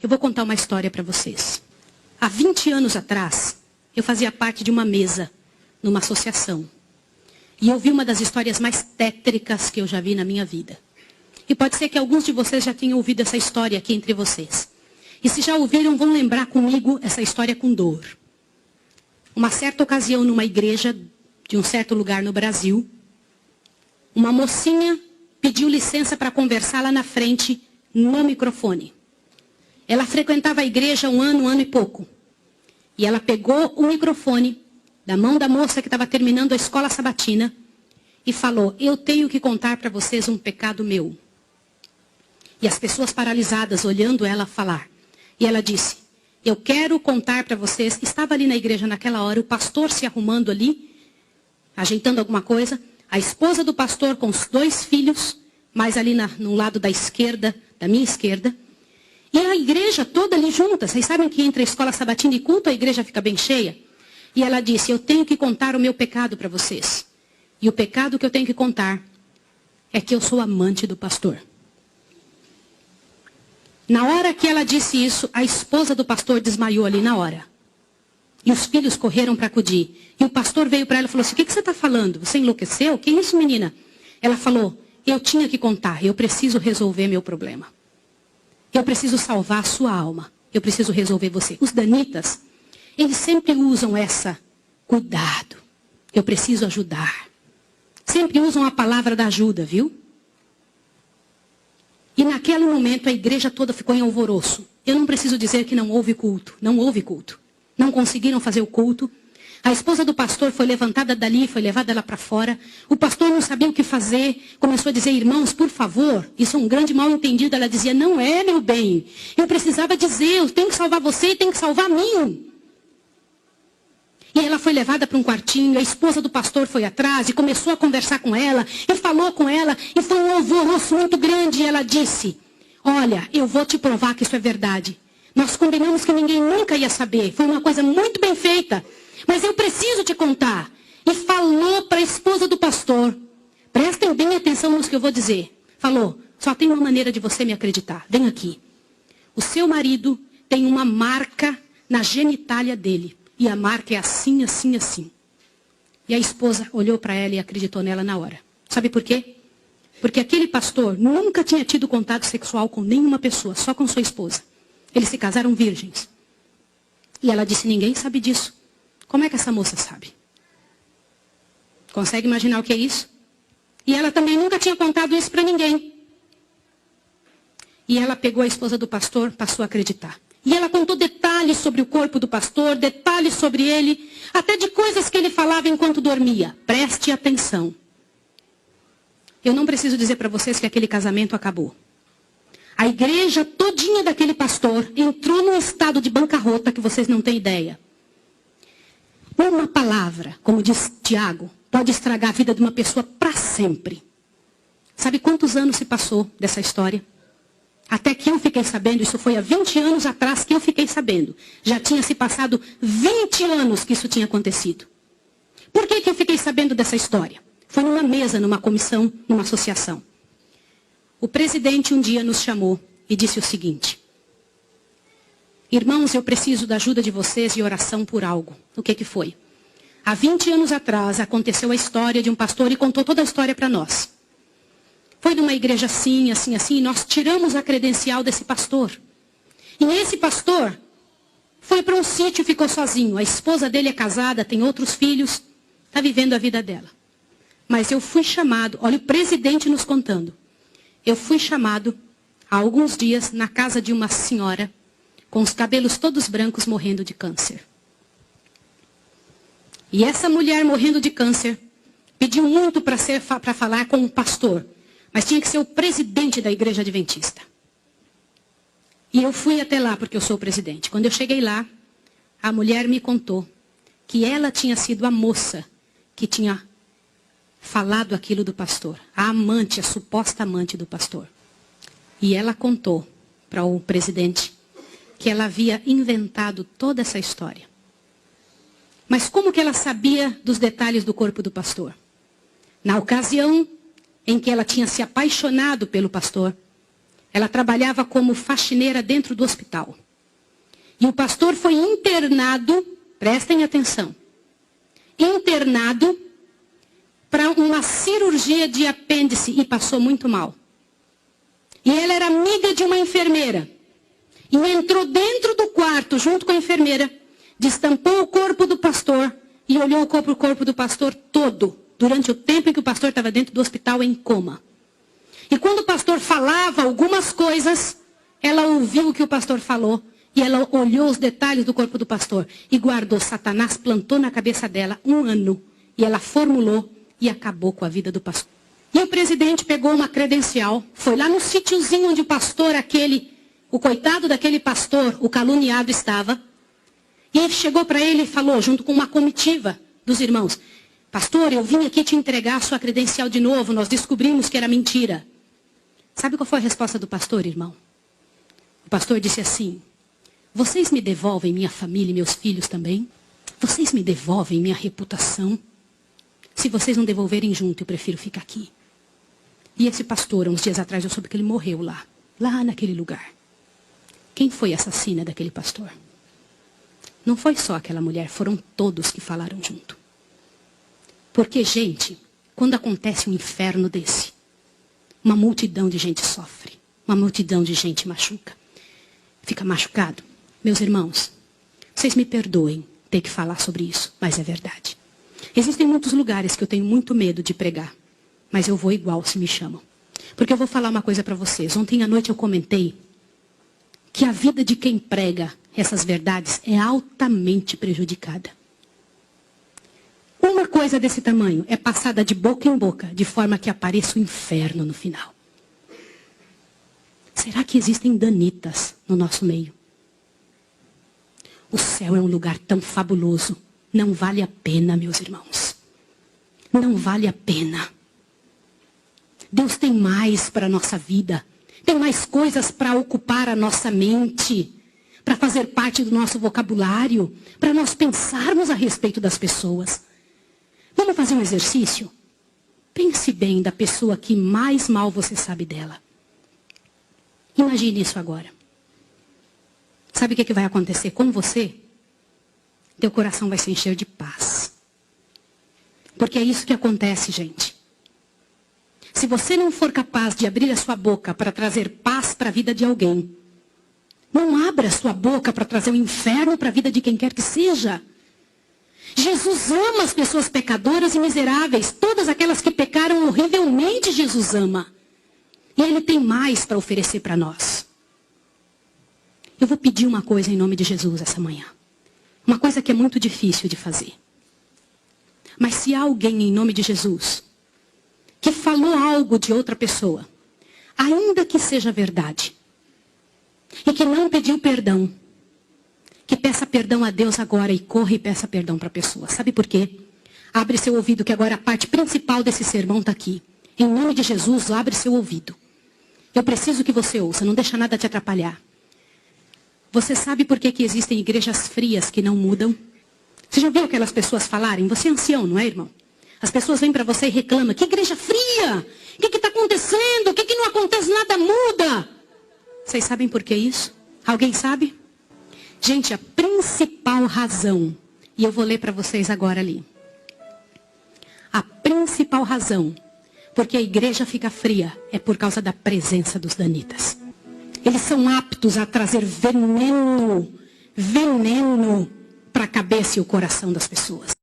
Eu vou contar uma história para vocês. Há 20 anos atrás, eu fazia parte de uma mesa, numa associação. E eu vi uma das histórias mais tétricas que eu já vi na minha vida. E pode ser que alguns de vocês já tenham ouvido essa história aqui entre vocês. E se já ouviram, vão lembrar comigo essa história com dor. Uma certa ocasião, numa igreja de um certo lugar no Brasil, uma mocinha pediu licença para conversar lá na frente, no microfone. Ela frequentava a igreja um ano e pouco. E ela pegou o microfone da mão da moça que estava terminando a escola sabatina e falou: eu tenho que contar para vocês um pecado meu. E as pessoas paralisadas olhando ela falar. E ela disse: eu quero contar para vocês. Estava ali na igreja naquela hora, o pastor se arrumando ali, ajeitando alguma coisa. A esposa do pastor com os 2 filhos, mais ali no lado da esquerda, da minha esquerda. E a igreja toda ali junta. Vocês sabem que entre a escola sabatina e culto a igreja fica bem cheia? E ela disse: eu tenho que contar o meu pecado para vocês. E o pecado que eu tenho que contar é que eu sou amante do pastor. Na hora que ela disse isso, a esposa do pastor desmaiou ali na hora. E os filhos correram para acudir. E o pastor veio para ela e falou assim: o que você está falando? Você enlouqueceu? Que isso, menina? Ela falou: eu tinha que contar, eu preciso resolver meu problema. Eu preciso salvar a sua alma. Eu preciso resolver você. Os danitas, eles sempre usam essa: cuidado, eu preciso ajudar. Sempre usam a palavra da ajuda, viu? E naquele momento a igreja toda ficou em alvoroço. Eu não preciso dizer que não houve culto. Não houve culto. Não conseguiram fazer o culto. A esposa do pastor foi levantada dali, foi levada lá para fora. O pastor não sabia o que fazer. Começou a dizer: irmãos, por favor. Isso é um grande mal entendido. Ela dizia: não é, meu bem. Eu precisava dizer, eu tenho que salvar você e tenho que salvar a mim. E ela foi levada para um quartinho. A esposa do pastor foi atrás e começou a conversar com ela. E falou com ela. E foi um alvoroço muito grande. E ela disse: olha, eu vou te provar que isso é verdade. Nós combinamos que ninguém nunca ia saber. Foi uma coisa muito bem feita. Mas eu preciso te contar. E falou para a esposa do pastor. Prestem bem atenção no que eu vou dizer. Falou: só tem uma maneira de você me acreditar. Vem aqui. O seu marido tem uma marca na genitália dele. E a marca é assim, assim, assim. E a esposa olhou para ela e acreditou nela na hora. Sabe por quê? Porque aquele pastor nunca tinha tido contato sexual com nenhuma pessoa, só com sua esposa. Eles se casaram virgens. E ela disse: ninguém sabe disso. Como é que essa moça sabe? Consegue imaginar o que é isso? E ela também nunca tinha contado isso para ninguém. E ela pegou a esposa do pastor, passou a acreditar. E ela contou detalhes sobre o corpo do pastor, detalhes sobre ele, até de coisas que ele falava enquanto dormia. Preste atenção. Eu não preciso dizer para vocês que aquele casamento acabou. A igreja todinha daquele pastor entrou num estado de bancarrota que vocês não têm ideia. Uma palavra, como diz Tiago, pode estragar a vida de uma pessoa para sempre. Sabe quantos anos se passou dessa história? Até que eu fiquei sabendo, isso foi há 20 anos atrás que eu fiquei sabendo. Já tinha se passado 20 anos que isso tinha acontecido. Por que eu fiquei sabendo dessa história? Foi numa mesa, numa comissão, numa associação. O presidente um dia nos chamou e disse o seguinte: irmãos, eu preciso da ajuda de vocês e oração por algo. O que foi? Há 20 anos atrás aconteceu a história de um pastor e contou toda a história para nós. Foi numa igreja assim, assim, assim, e nós tiramos a credencial desse pastor. E esse pastor foi para um sítio e ficou sozinho. A esposa dele é casada, tem outros filhos, está vivendo a vida dela. Mas eu fui chamado, olha o presidente nos contando. Eu fui chamado há alguns dias na casa de uma senhora com os cabelos todos brancos morrendo de câncer. E essa mulher morrendo de câncer pediu muito para falar com o pastor. Mas tinha que ser o presidente da igreja adventista. E eu fui até lá porque eu sou o presidente. Quando eu cheguei lá, a mulher me contou que ela tinha sido a moça que tinha falado aquilo do pastor. A amante, a suposta amante do pastor. E ela contou para o presidente que ela havia inventado toda essa história. Mas como que ela sabia dos detalhes do corpo do pastor? Na ocasião em que ela tinha se apaixonado pelo pastor, Ela trabalhava como faxineira dentro do hospital. E o pastor foi internado, prestem atenção, internado para uma cirurgia de apêndice e passou muito mal. E ela era amiga de uma enfermeira. E entrou dentro do quarto junto com a enfermeira, destampou o corpo do pastor e olhou o corpo do pastor todo, durante o tempo em que o pastor estava dentro do hospital em coma. E quando o pastor falava algumas coisas, ela ouviu o que o pastor falou e ela olhou os detalhes do corpo do pastor e guardou. Satanás plantou na cabeça dela 1 ano e ela formulou e acabou com a vida do pastor. E o presidente pegou uma credencial, foi lá no sítiozinho onde o pastor o coitado daquele pastor, o caluniado estava, e ele chegou para ele e falou, junto com uma comitiva dos irmãos, pastor, eu vim aqui te entregar a sua credencial de novo, nós descobrimos que era mentira. Sabe qual foi a resposta do pastor, irmão? O pastor disse assim, vocês me devolvem minha família e meus filhos também? Vocês me devolvem minha reputação? Se vocês não devolverem junto, eu prefiro ficar aqui. E esse pastor, uns dias atrás, eu soube que ele morreu lá naquele lugar. Quem foi a assassina daquele pastor? Não foi só aquela mulher, foram todos que falaram junto. Porque, gente, quando acontece um inferno desse, uma multidão de gente sofre, uma multidão de gente machuca, fica machucado. Meus irmãos, vocês me perdoem ter que falar sobre isso, mas é verdade. Existem muitos lugares que eu tenho muito medo de pregar, mas eu vou igual se me chamam. Porque eu vou falar uma coisa para vocês. Ontem à noite eu comentei que a vida de quem prega essas verdades é altamente prejudicada. Uma coisa desse tamanho é passada de boca em boca, de forma que apareça o inferno no final. Será que existem danitas no nosso meio? O céu é um lugar tão fabuloso. Não vale a pena, meus irmãos. Não vale a pena. Deus tem mais para a nossa vida. Tem mais coisas para ocupar a nossa mente, para fazer parte do nosso vocabulário, para nós pensarmos a respeito das pessoas. Vamos fazer um exercício? Pense bem da pessoa que mais mal você sabe dela. Imagine isso agora. Sabe o que vai acontecer com você? Teu coração vai se encher de paz. Porque é isso que acontece, gente. Se você não for capaz de abrir a sua boca para trazer paz para a vida de alguém, não abra a sua boca para trazer o inferno para a vida de quem quer que seja. Jesus ama as pessoas pecadoras e miseráveis. Todas aquelas que pecaram horrivelmente, Jesus ama. E Ele tem mais para oferecer para nós. Eu vou pedir uma coisa em nome de Jesus essa manhã. Uma coisa que é muito difícil de fazer. Mas se há alguém em nome de Jesus que falou algo de outra pessoa, ainda que seja verdade, e que não pediu perdão, que peça perdão a Deus agora e corra e peça perdão para a pessoa. Sabe por quê? Abre seu ouvido, que agora a parte principal desse sermão está aqui. Em nome de Jesus, abre seu ouvido. Eu preciso que você ouça, não deixa nada te atrapalhar. Você sabe por que existem igrejas frias que não mudam? Você já viu aquelas pessoas falarem? Você é ancião, não é, irmão? As pessoas vêm para você e reclamam. Que igreja fria? O que está acontecendo? O que não acontece? Nada muda. Vocês sabem por que isso? Alguém sabe? Gente, a principal razão, e eu vou ler para vocês agora ali. A principal razão porque a igreja fica fria é por causa da presença dos danitas. Eles são aptos a trazer veneno para a cabeça e o coração das pessoas.